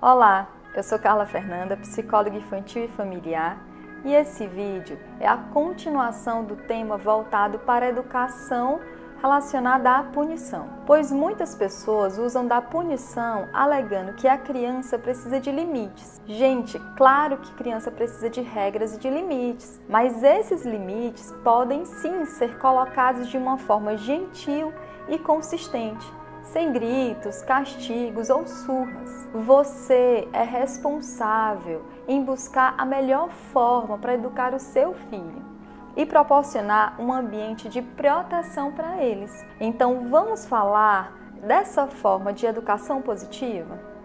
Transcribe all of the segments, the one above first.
Olá, eu sou Carla Fernanda, psicóloga infantil e familiar, e esse vídeo é a continuação do tema voltado para a educação relacionada à punição, pois muitas pessoas usam da punição alegando que a criança precisa de limites. Gente, claro que criança precisa de regras e de limites, mas esses limites podem sim ser colocados de uma forma gentil e consistente, sem gritos, castigos ou surras. Você é responsável em buscar a melhor forma para educar o seu filho e proporcionar um ambiente de proteção para eles. Então, vamos falar dessa forma de educação positiva?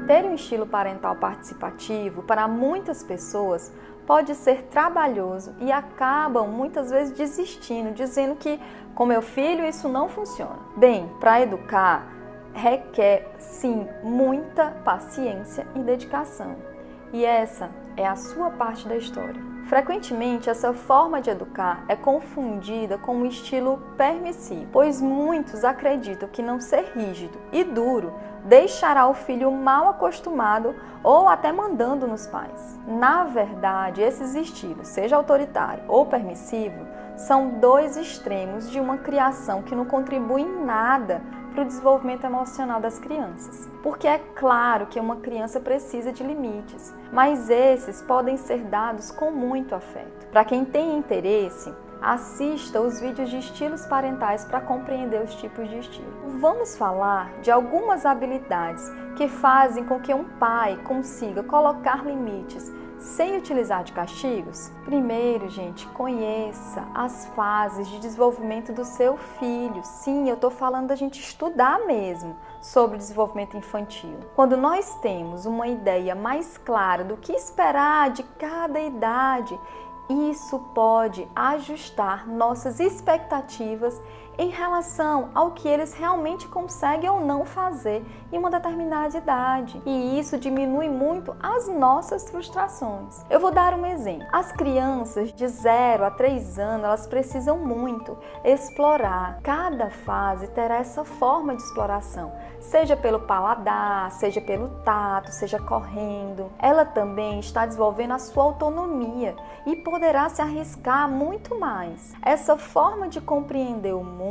Ter um estilo parental participativo, para muitas pessoas, pode ser trabalhoso e acabam muitas vezes desistindo, dizendo que com meu filho isso não funciona. Bem, para educar, requer sim muita paciência e dedicação. E essa é a sua parte da história. Frequentemente, essa forma de educar é confundida com um estilo permissivo, pois muitos acreditam que não ser rígido e duro deixará o filho mal acostumado ou até mandando nos pais. Na verdade, esses estilos, seja autoritário ou permissivo, são dois extremos de uma criação que não contribui em nada para o desenvolvimento emocional das crianças. Porque é claro que uma criança precisa de limites, mas esses podem ser dados com muito afeto. Para quem tem interesse, assista os vídeos de estilos parentais para compreender os tipos de estilo. Vamos falar de algumas habilidades que fazem com que um pai consiga colocar limites sem utilizar de castigos? Primeiro, gente, conheça as fases de desenvolvimento do seu filho. Sim, eu estou falando da gente estudar mesmo sobre desenvolvimento infantil. Quando nós temos uma ideia mais clara do que esperar de cada idade, isso pode ajustar nossas expectativas em relação ao que eles realmente conseguem ou não fazer em uma determinada idade. E isso diminui muito as nossas frustrações. Eu vou dar um exemplo. As crianças de 0 a 3 anos, elas precisam muito explorar. Cada fase terá essa forma de exploração, seja pelo paladar, seja pelo tato, seja correndo. Ela também está desenvolvendo a sua autonomia e poderá se arriscar muito mais. Essa forma de compreender o mundo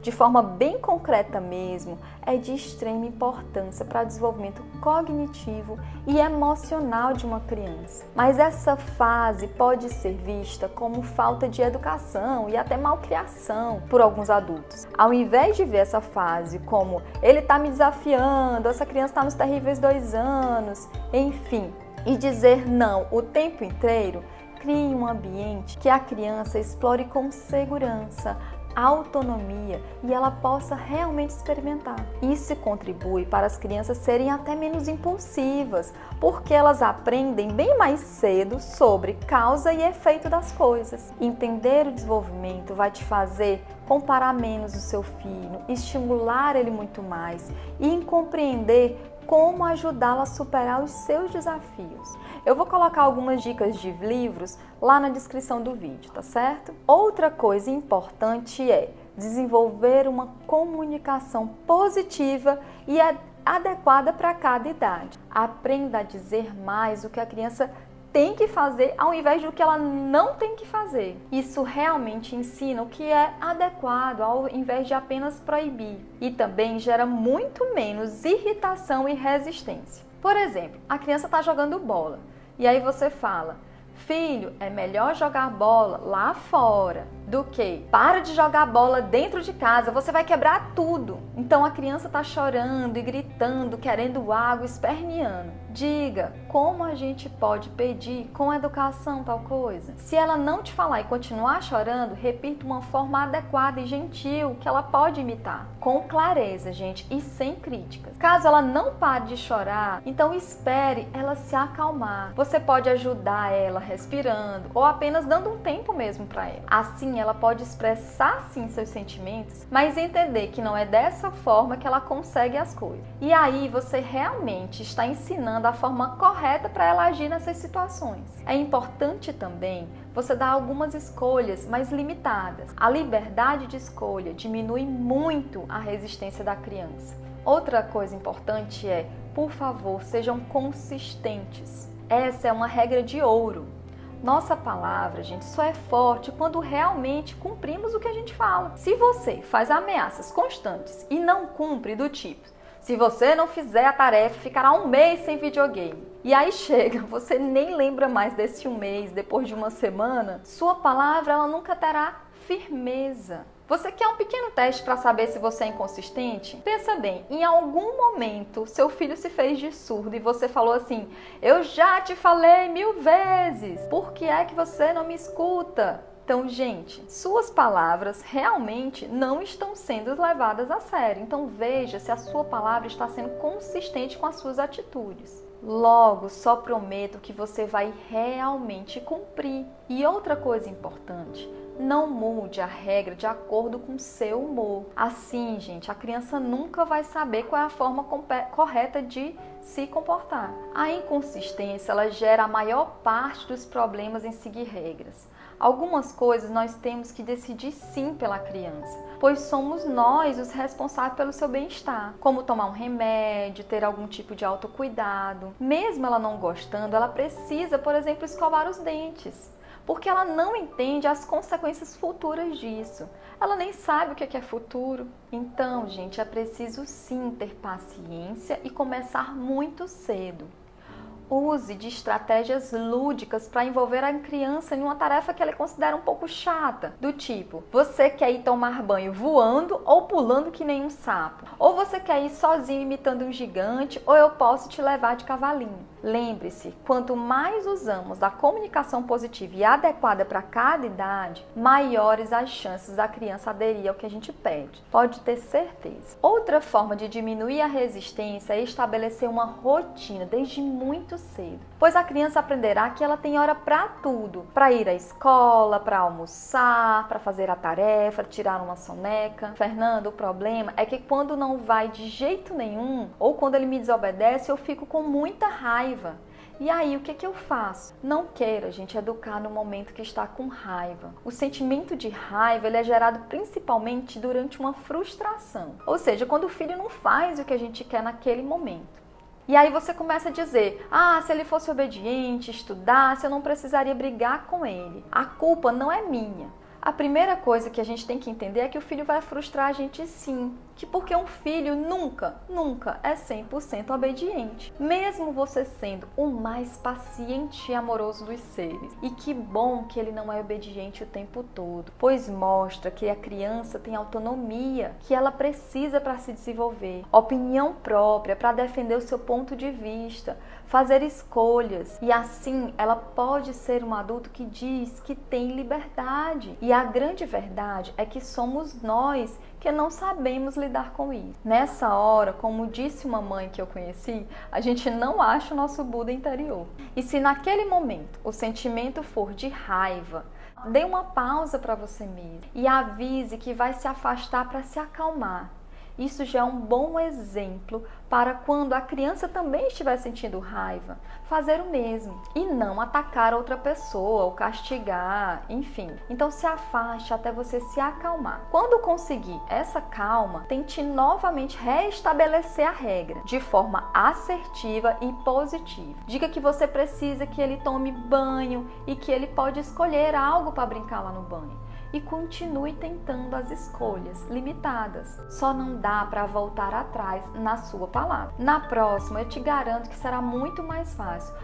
de forma bem concreta mesmo, é de extrema importância para o desenvolvimento cognitivo e emocional de uma criança. Mas essa fase pode ser vista como falta de educação e até malcriação por alguns adultos. Ao invés de ver essa fase como ele está me desafiando, essa criança está nos terríveis 2 anos, enfim, e dizer não o tempo inteiro, crie um ambiente que a criança explore com segurança, autonomia e ela possa realmente experimentar. Isso contribui para as crianças serem até menos impulsivas, porque elas aprendem bem mais cedo sobre causa e efeito das coisas. Entender o desenvolvimento vai te fazer comparar menos o seu filho, estimular ele muito mais e compreender como ajudá-lo a superar os seus desafios. Eu vou colocar algumas dicas de livros lá na descrição do vídeo, tá certo? Outra coisa importante é desenvolver uma comunicação positiva e adequada para cada idade. Aprenda a dizer mais o que a criança tem que fazer ao invés do que ela não tem que fazer. Isso realmente ensina o que é adequado ao invés de apenas proibir. E também gera muito menos irritação e resistência. Por exemplo, a criança está jogando bola e aí você fala: filho, é melhor jogar bola lá fora do que para de jogar bola dentro de casa, você vai quebrar tudo. Então a criança está chorando e gritando, querendo água, esperneando. Diga como a gente pode pedir com educação tal coisa. Se ela não te falar e continuar chorando, repita uma forma adequada e gentil que ela pode imitar, com clareza, gente, e sem críticas. Caso ela não pare de chorar, então espere ela se acalmar. Você pode ajudar ela respirando ou apenas dando um tempo mesmo para ela. Assim ela pode expressar sim seus sentimentos, mas entender que não é dessa forma que ela consegue as coisas. E aí você realmente está ensinando a forma correta para ela agir nessas situações. É importante também você dá algumas escolhas mais limitadas. A liberdade de escolha diminui muito a resistência da criança. Outra coisa importante é, por favor, sejam consistentes. Essa é uma regra de ouro. Nossa palavra, gente, só é forte quando realmente cumprimos o que a gente fala. Se você faz ameaças constantes e não cumpre, do tipo, se você não fizer a tarefa, ficará 1 mês sem videogame. E aí chega, você nem lembra mais desse 1 mês, depois de uma semana, sua palavra ela nunca terá firmeza. Você quer um pequeno teste para saber se você é inconsistente? Pensa bem, em algum momento seu filho se fez de surdo e você falou assim: eu já te falei 1000 vezes, por que é que você não me escuta? Então, gente, suas palavras realmente não estão sendo levadas a sério. Então, veja se a sua palavra está sendo consistente com as suas atitudes. Logo, só prometo que você vai realmente cumprir. E outra coisa importante, não mude a regra de acordo com o seu humor. Assim, gente, a criança nunca vai saber qual é a forma correta de se comportar. A inconsistência, ela gera a maior parte dos problemas em seguir regras. Algumas coisas nós temos que decidir sim pela criança, pois somos nós os responsáveis pelo seu bem-estar, como tomar um remédio, ter algum tipo de autocuidado. Mesmo ela não gostando, ela precisa, por exemplo, escovar os dentes, porque ela não entende as consequências futuras disso. Ela nem sabe o que é futuro. Então, gente, é preciso sim ter paciência e começar muito cedo. Use de estratégias lúdicas para envolver a criança em uma tarefa que ela considera um pouco chata, do tipo, você quer ir tomar banho voando ou pulando que nem um sapo? Ou você quer ir sozinho imitando um gigante, ou eu posso te levar de cavalinho? Lembre-se, quanto mais usamos da comunicação positiva e adequada para cada idade, maiores as chances da criança aderir ao que a gente pede. Pode ter certeza. Outra forma de diminuir a resistência é estabelecer uma rotina desde muito cedo, pois a criança aprenderá que ela tem hora para tudo, para ir à escola, para almoçar, para fazer a tarefa, tirar uma soneca. Fernando, o problema é que quando não vai de jeito nenhum, ou quando ele me desobedece, eu fico com muita raiva. E aí, o que eu faço? Não queira, gente, educar no momento que está com raiva. O sentimento de raiva ele é gerado principalmente durante uma frustração, ou seja, quando o filho não faz o que a gente quer naquele momento. E aí você começa a dizer, se ele fosse obediente, estudasse, eu não precisaria brigar com ele. A culpa não é minha. A primeira coisa que a gente tem que entender é que o filho vai frustrar a gente sim. Que porque um filho nunca é 100% obediente. Mesmo você sendo o mais paciente e amoroso dos seres. E que bom que ele não é obediente o tempo todo. Pois mostra que a criança tem autonomia, que ela precisa para se desenvolver. Opinião própria para defender o seu ponto de vista. Fazer escolhas. E assim ela pode ser um adulto que diz que tem liberdade. E a grande verdade é que somos nós que não sabemos lidar com isso. Nessa hora, como disse uma mãe que eu conheci, a gente não acha o nosso Buda interior. E se naquele momento o sentimento for de raiva, dê uma pausa para você mesmo e avise que vai se afastar para se acalmar. Isso já é um bom exemplo para quando a criança também estiver sentindo raiva, fazer o mesmo e não atacar outra pessoa ou castigar, enfim. Então se afaste até você se acalmar. Quando conseguir essa calma, tente novamente restabelecer a regra de forma assertiva e positiva. Diga que você precisa que ele tome banho e que ele pode escolher algo para brincar lá no banho. E continue tentando as escolhas limitadas. Só não dá para voltar atrás na sua palavra. Na próxima, eu te garanto que será muito mais fácil,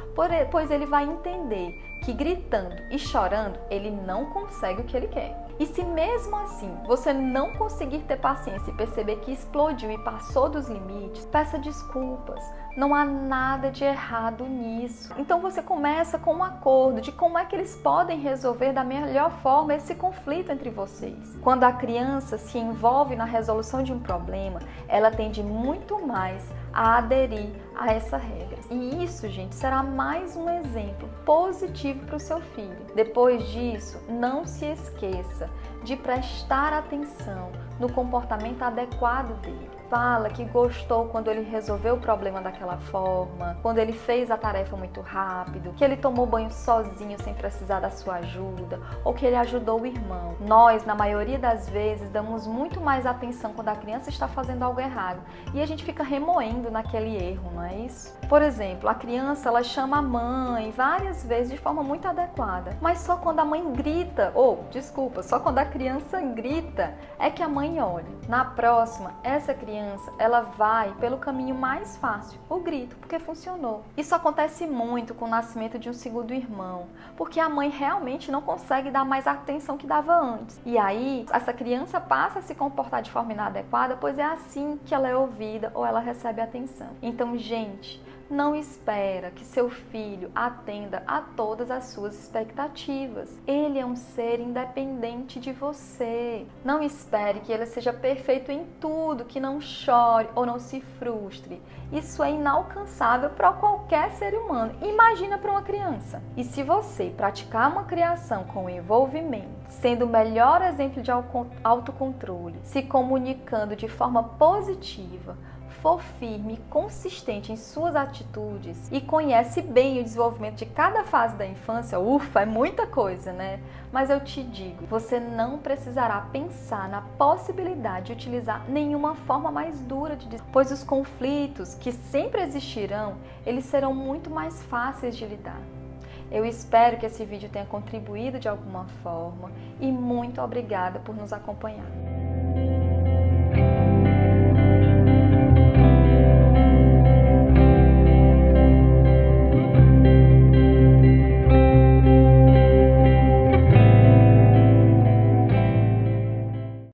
pois ele vai entender que gritando e chorando, ele não consegue o que ele quer. E se mesmo assim você não conseguir ter paciência e perceber que explodiu e passou dos limites, peça desculpas. Não há nada de errado nisso. Então você começa com um acordo de como é que eles podem resolver da melhor forma esse conflito entre vocês. Quando a criança se envolve na resolução de um problema, ela tende muito mais a aderir a essa regra. E isso, gente, será mais um exemplo positivo para o seu filho. Depois disso, não se esqueça de prestar atenção no comportamento adequado dele. fala que gostou quando ele resolveu o problema daquela forma, quando ele fez a tarefa muito rápido, que ele tomou banho sozinho sem precisar da sua ajuda, ou que ele ajudou o irmão. Nós, na maioria das vezes, damos muito mais atenção quando a criança está fazendo algo errado e a gente fica remoendo naquele erro, não é isso? Por exemplo, a criança ela chama a mãe várias vezes de forma muito adequada, mas só quando a mãe grita, só quando a criança grita é que a mãe olha. Na próxima, essa criança ela vai pelo caminho mais fácil, o grito, porque funcionou. Isso acontece muito com o nascimento de um segundo irmão, porque a mãe realmente não consegue dar mais atenção que dava antes. E aí, essa criança passa a se comportar de forma inadequada, pois é assim que ela é ouvida ou ela recebe atenção. Então, gente, não espera que seu filho atenda a todas as suas expectativas. Ele é um ser independente de você. Não espere que ele seja perfeito em tudo, que não chore ou não se frustre. Isso é inalcançável para qualquer ser humano. Imagina para uma criança. E se você praticar uma criação com envolvimento, sendo o melhor exemplo de autocontrole, se comunicando de forma positiva, for firme e consistente em suas atitudes e conhece bem o desenvolvimento de cada fase da infância, é muita coisa, né? Mas eu te digo, você não precisará pensar na possibilidade de utilizar nenhuma forma mais dura pois os conflitos que sempre existirão, eles serão muito mais fáceis de lidar. Eu espero que esse vídeo tenha contribuído de alguma forma e muito obrigada por nos acompanhar.